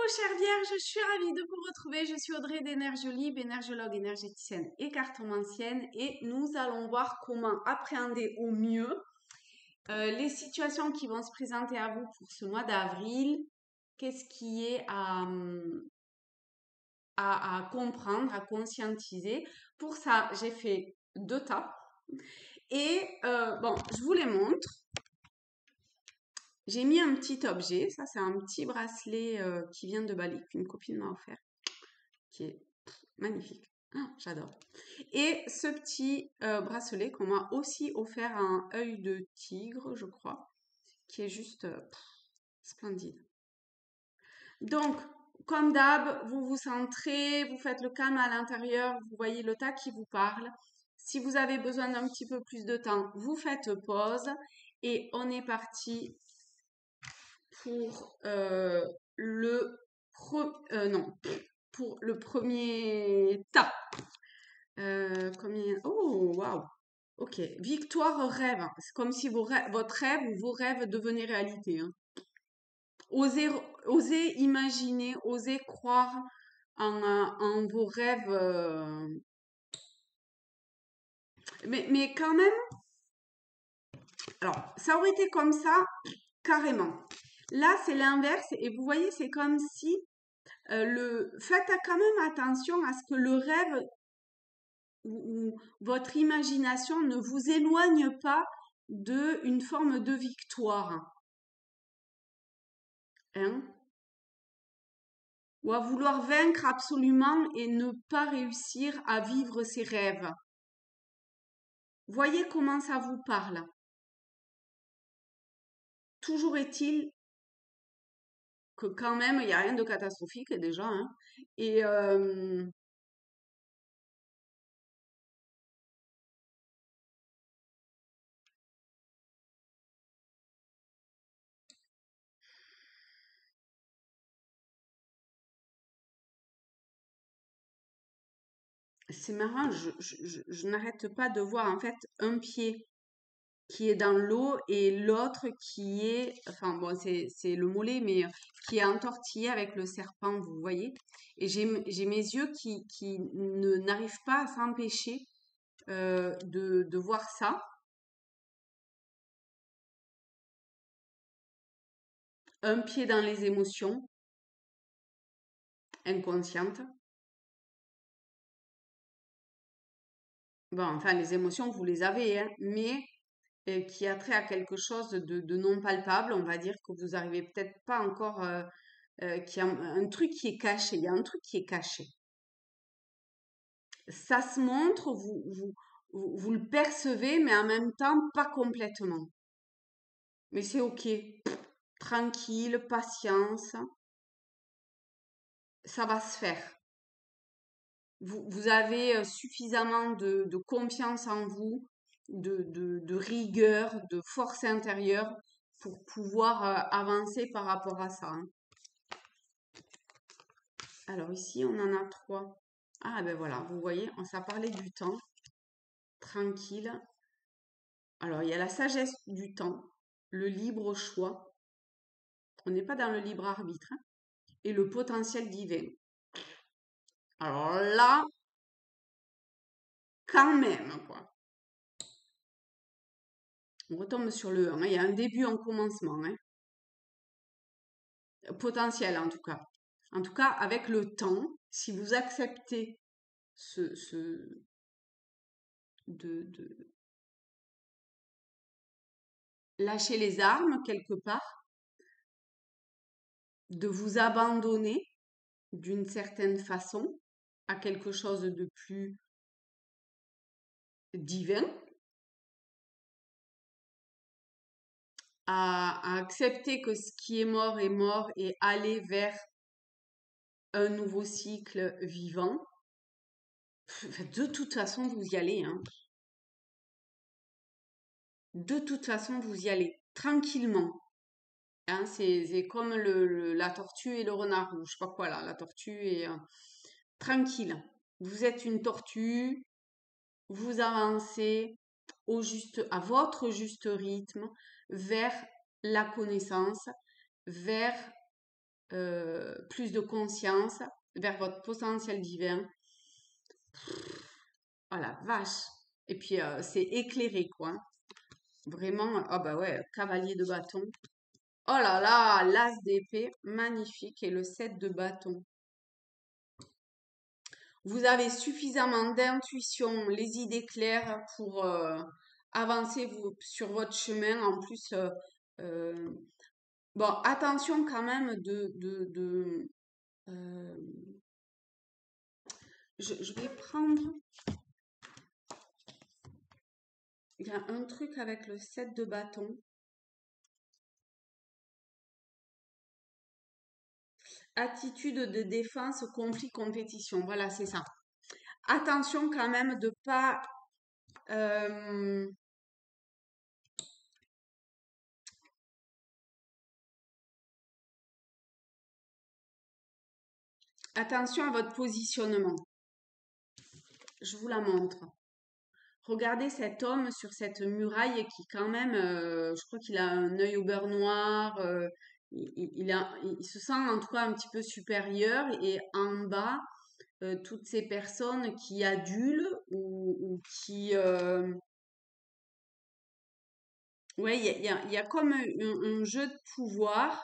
chère Vierge, je suis ravie de vous retrouver. Je suis Audrey d'Énergiolib, énergiologue énergéticienne et cartomancienne, et nous allons voir comment appréhender au mieux les situations qui vont se présenter à vous pour ce mois d'avril. Qu'est-ce qui est à comprendre, à conscientiser. Pour ça, j'ai fait 2 tas. Et bon, je vous les montre. J'ai mis un petit objet, ça c'est un petit bracelet qui vient de Bali, qu'une copine m'a offert, qui est magnifique. Ah, j'adore. Et ce petit bracelet qu'on m'a aussi offert un œil de tigre, je crois, qui est juste splendide. Donc, comme d'hab, vous vous centrez, vous faites le calme à l'intérieur, vous voyez le tas qui vous parle. Si vous avez besoin d'un petit peu plus de temps, vous faites pause et on est parti pour pour le premier tas. Oh, waouh! Ok, victoire rêve. C'est comme si votre rêve ou vos rêves devenaient réalité. Hein. Osez imaginer, osez croire en vos rêves. Mais quand même, alors, ça aurait été comme ça, carrément. Là, c'est l'inverse, et vous voyez, c'est comme si faites quand même attention à ce que le rêve ou votre imagination ne vous éloigne pas d'une forme de victoire. Hein? Ou à vouloir vaincre absolument et ne pas réussir à vivre ses rêves. Voyez comment ça vous parle. Toujours est-il que quand même, il n'y a rien de catastrophique déjà. Hein. Et c'est marrant, je n'arrête pas de voir en fait un pied qui est dans l'eau et l'autre qui est, enfin bon, c'est le mollet, mais qui est entortillé avec le serpent, vous voyez. Et j'ai mes yeux qui ne n'arrivent pas à s'empêcher de voir ça. Un pied dans les émotions inconscientes. Bon, enfin, les émotions, vous les avez, hein, mais qui a trait à quelque chose de non palpable, on va dire que vous arrivez peut-être pas encore, qui a un truc qui est caché. Il y a un truc qui est caché. Ça se montre, vous le percevez, mais en même temps, pas complètement. Mais c'est ok. Tranquille, patience, ça va se faire. Vous avez suffisamment de confiance en vous, de rigueur, de force intérieure pour pouvoir avancer par rapport à ça. Hein. Alors ici, on en a 3. Ah ben voilà, vous voyez, on s'est parlé du temps. Tranquille. Alors, il y a la sagesse du temps, le libre choix. On n'est pas dans le libre arbitre. Hein, et le potentiel divin. Alors là, quand même, quoi. On retombe sur le 1. Il y a un début, un commencement. Hein. Potentiel, en tout cas. En tout cas, avec le temps, si vous acceptez de lâcher les armes quelque part, de vous abandonner d'une certaine façon à quelque chose de plus divin, à accepter que ce qui est mort et aller vers un nouveau cycle vivant. De toute façon, vous y allez. Hein. De toute façon, vous y allez tranquillement. Hein, c'est comme la tortue et le renard, ou je sais pas quoi là, la tortue et tranquille. Vous êtes une tortue, vous avancez à votre juste rythme vers la connaissance, vers plus de conscience vers votre potentiel divin. Oh la vache! Et puis, c'est éclairé, quoi, hein. Vraiment, ah bah ouais, cavalier de bâton. Oh là là, l'as d'épée, magnifique, et le 7 de bâton. Vous avez suffisamment d'intuition, les idées claires pour avancer sur votre chemin. En plus, euh, bon, attention quand même euh, je vais prendre. Il y a un truc avec le 7 de bâton. Attitude de défense, conflit, compétition. Voilà, c'est ça. Attention quand même de pas attention à votre positionnement. Je vous la montre. Regardez cet homme sur cette muraille qui quand même, je crois qu'il a un œil au beurre noir. Il se sent en tout cas un petit peu supérieur. Et en bas, toutes ces personnes qui adulent ou qui... ouais, il y a comme un jeu de pouvoir.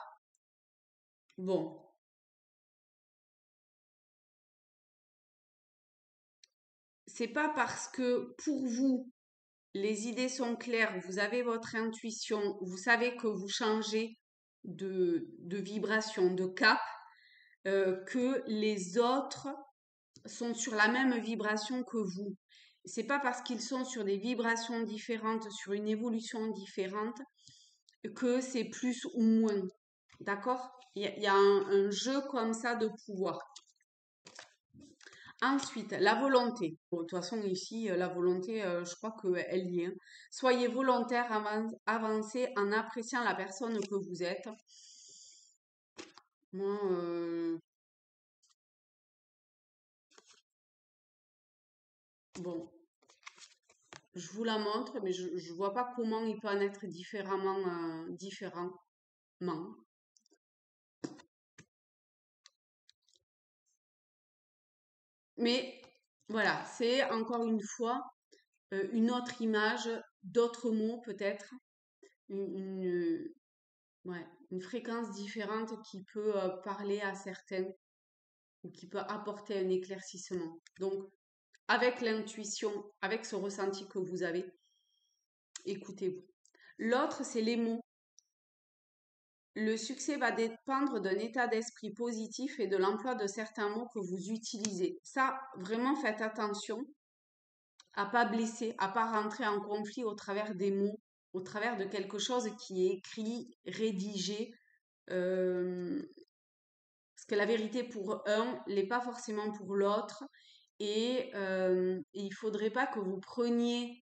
Bon, c'est pas parce que pour vous, les idées sont claires, vous avez votre intuition, vous savez que vous changez de vibration, de cap, que les autres sont sur la même vibration que vous. C'est pas parce qu'ils sont sur des vibrations différentes, sur une évolution différente, que c'est plus ou moins. D'accord? Il y a un jeu comme ça de pouvoir. Ensuite, la volonté. Bon, de toute façon, ici, la volonté, je crois qu'elle y est, hein. Soyez volontaire, avancez en appréciant la personne que vous êtes. Moi, bon, je vous la montre, mais je ne vois pas comment il peut en être différemment. Mais voilà, c'est encore une fois une autre image, d'autres mots peut-être, une, ouais, une fréquence différente qui peut parler à certains ou qui peut apporter un éclaircissement. Donc, avec l'intuition, avec ce ressenti que vous avez, écoutez-vous. L'autre, c'est les mots. Le succès va dépendre d'un état d'esprit positif et de l'emploi de certains mots que vous utilisez. Ça, vraiment, faites attention à pas blesser, à pas rentrer en conflit au travers des mots, au travers de quelque chose qui est écrit, rédigé. euh, Parce que la vérité pour un n'est pas forcément pour l'autre. Et il faudrait pas que vous preniez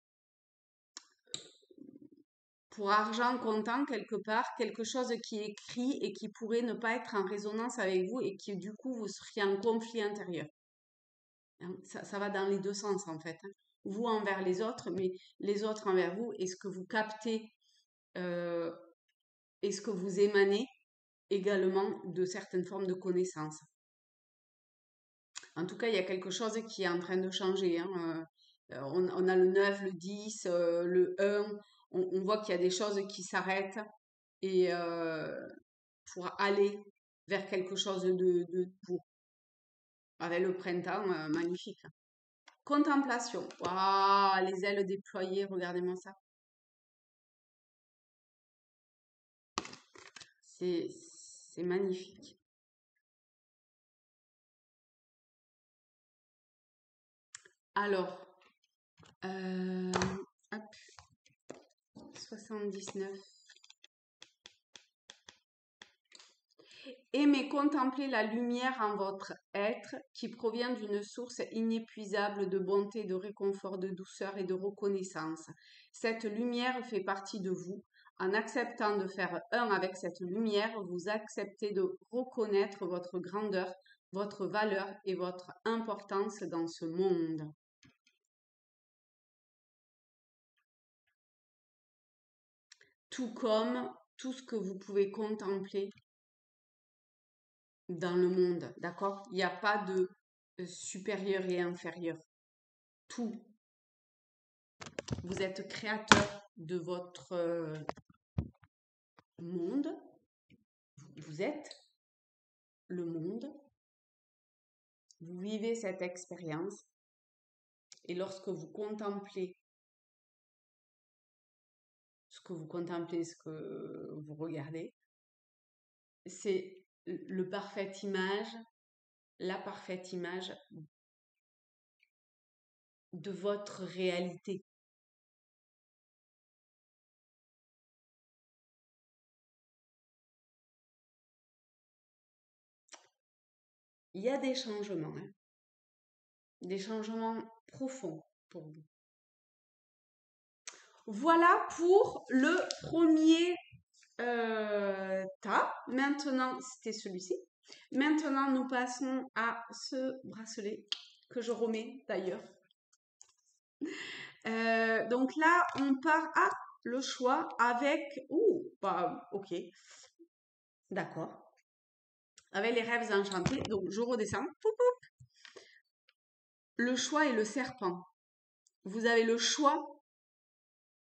pour argent comptant quelque part quelque chose qui est écrit et qui pourrait ne pas être en résonance avec vous et qui du coup vous seriez en conflit intérieur. Hein, ça va dans les deux sens en fait, hein. Vous envers les autres, mais les autres envers vous. Et ce que vous captez euh, et ce que vous émanez également de certaines formes de connaissances. En tout cas, il y a quelque chose qui est en train de changer, hein. On a le 9, le 10, le 1. On voit qu'il y a des choses qui s'arrêtent et pour aller vers quelque chose de nouveau. Avec le printemps, magnifique. Contemplation. Waouh, les ailes déployées, regardez-moi ça. C'est magnifique. Alors, euh, hop, 79. Aimez contempler la lumière en votre être qui provient d'une source inépuisable de bonté, de réconfort, de douceur et de reconnaissance. Cette lumière fait partie de vous. En acceptant de faire un avec cette lumière, vous acceptez de reconnaître votre grandeur, votre valeur et votre importance dans ce monde. Tout comme tout ce que vous pouvez contempler dans le monde, d'accord? Il n'y a pas de supérieur et inférieur. Tout. Vous êtes créateur de votre monde. Vous êtes le monde. Vous vivez cette expérience. Et lorsque vous contemplez ce que vous regardez, c'est le parfait image, la parfaite image de votre réalité. Il y a des changements, hein, des changements profonds pour vous. Voilà pour le premier tas. Maintenant, c'était celui-ci. Maintenant, nous passons à ce bracelet que je remets d'ailleurs. Donc là, on part à le choix avec... Ouh, bah, ok. D'accord. Avec les rêves enchantés. Donc, je redescends. Poup, poup. Le choix est le serpent. Vous avez le choix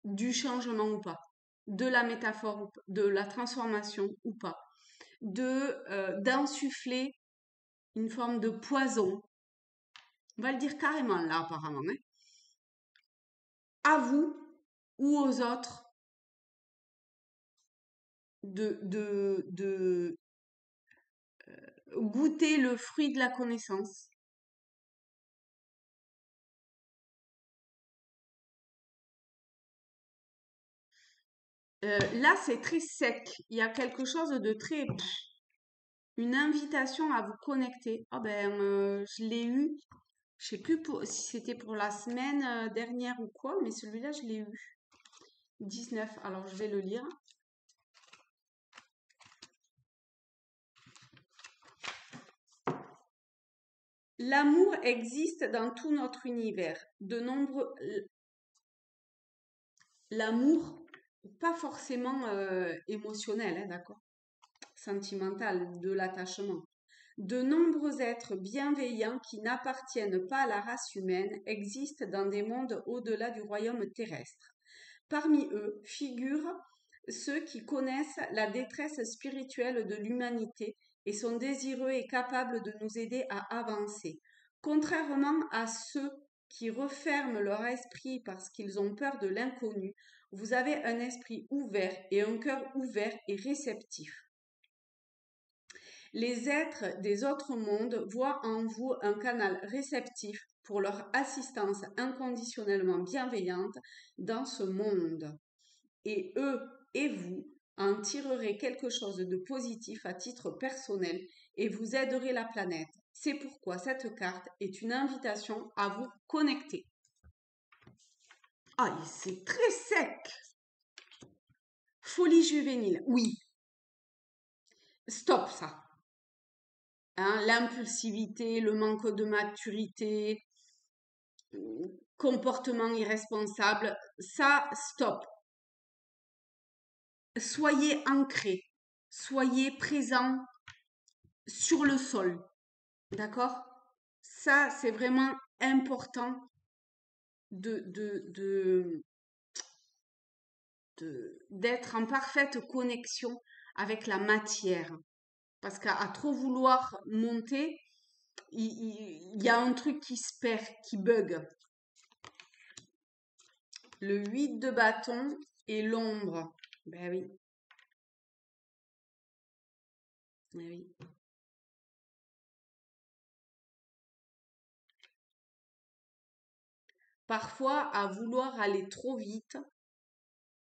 du changement ou pas, de la métaphore, de la transformation ou pas, d'insuffler une forme de poison. On va le dire carrément là apparemment, hein, à vous ou aux autres de goûter le fruit de la connaissance. Là, c'est très sec. Il y a quelque chose de très... Une invitation à vous connecter. Ah ben, je l'ai eu. Je sais plus si c'était pour la semaine dernière ou quoi, mais celui-là, je l'ai eu. 19. Alors, je vais le lire. L'amour existe dans tout notre univers. L'amour, pas forcément émotionnel, hein, d'accord? Sentimental, de l'attachement. De nombreux êtres bienveillants qui n'appartiennent pas à la race humaine existent dans des mondes au-delà du royaume terrestre. Parmi eux figurent ceux qui connaissent la détresse spirituelle de l'humanité et sont désireux et capables de nous aider à avancer. Contrairement à ceux qui referment leur esprit parce qu'ils ont peur de l'inconnu, vous avez un esprit ouvert et un cœur ouvert et réceptif. Les êtres des autres mondes voient en vous un canal réceptif pour leur assistance inconditionnellement bienveillante dans ce monde. Et eux et vous en tirerez quelque chose de positif à titre personnel et vous aiderez la planète. C'est pourquoi cette carte est une invitation à vous connecter. Ah, c'est très sec. Folie juvénile, oui. Stop ça. Hein, l'impulsivité, le manque de maturité, comportement irresponsable, ça, stop. Soyez ancrés, soyez présents sur le sol, d'accord? Ça, c'est vraiment important d'être en parfaite connexion avec la matière. Parce qu'à trop vouloir monter, il y a un truc qui se perd, qui bug. Le 8 de bâton et l'ombre. Ben oui. Ben oui. Parfois, à vouloir aller trop vite,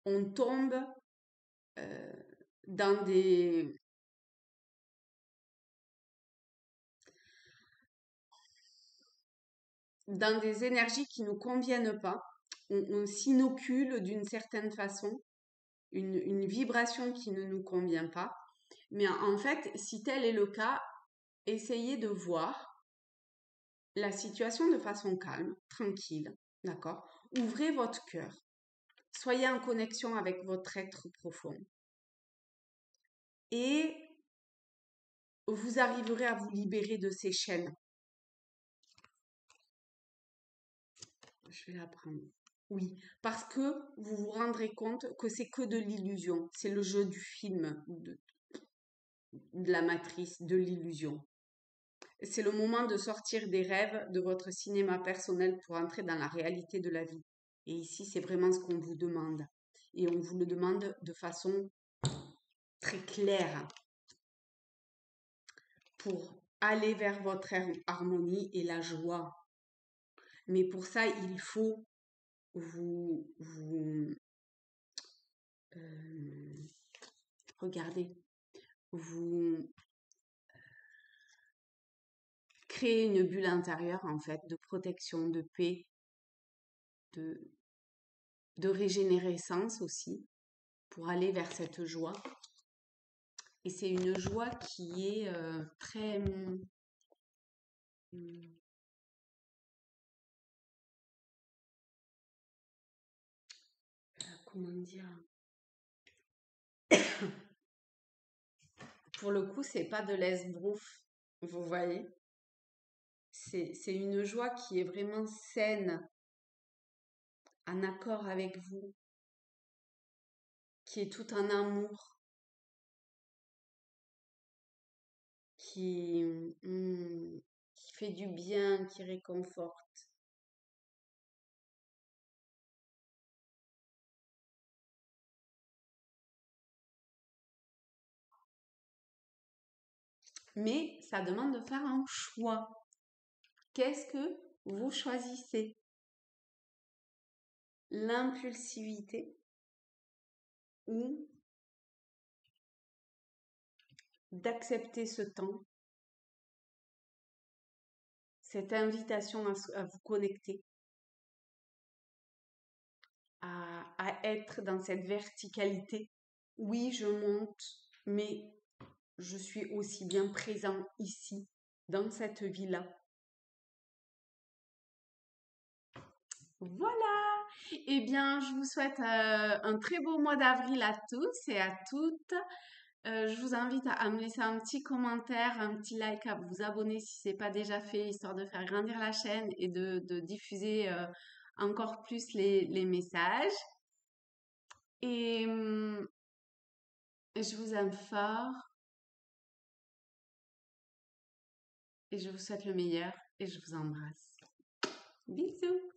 on tombe euh, dans des énergies qui ne nous conviennent pas. On s'inocule d'une certaine façon une vibration qui ne nous convient pas. Mais en fait, si tel est le cas, essayez de voir la situation de façon calme, tranquille, d'accord? Ouvrez votre cœur. Soyez en connexion avec votre être profond. Et vous arriverez à vous libérer de ces chaînes. Je vais la prendre. Oui, parce que vous vous rendrez compte que c'est que de l'illusion. C'est le jeu du film, de la matrice, de l'illusion. C'est le moment de sortir des rêves de votre cinéma personnel pour entrer dans la réalité de la vie. Et ici, c'est vraiment ce qu'on vous demande. Et on vous le demande de façon très claire pour aller vers votre harmonie et la joie. Mais pour ça, il faut vous regardez, vous créez une bulle intérieure en fait de protection, de paix, de, de régénérescence aussi pour aller vers cette joie. Et c'est une joie qui est très comment dire, pour le coup, c'est pas de l'esbrouf, vous voyez. C'est une joie qui est vraiment saine, en accord avec vous, qui est tout en amour, qui fait du bien, qui réconforte. Mais ça demande de faire un choix. Qu'est-ce que vous choisissez? L'impulsivité ou d'accepter ce temps, cette invitation à vous connecter, à être dans cette verticalité. Oui, je monte, mais je suis aussi bien présent ici, dans cette vie-là. Voilà. Eh bien, je vous souhaite un très beau mois d'avril à tous et à toutes. Je vous invite à me laisser un petit commentaire, un petit like, à vous abonner si ce n'est pas déjà fait, histoire de faire grandir la chaîne et de diffuser encore plus les messages. Et je vous aime fort et je vous souhaite le meilleur et je vous embrasse. Bisous!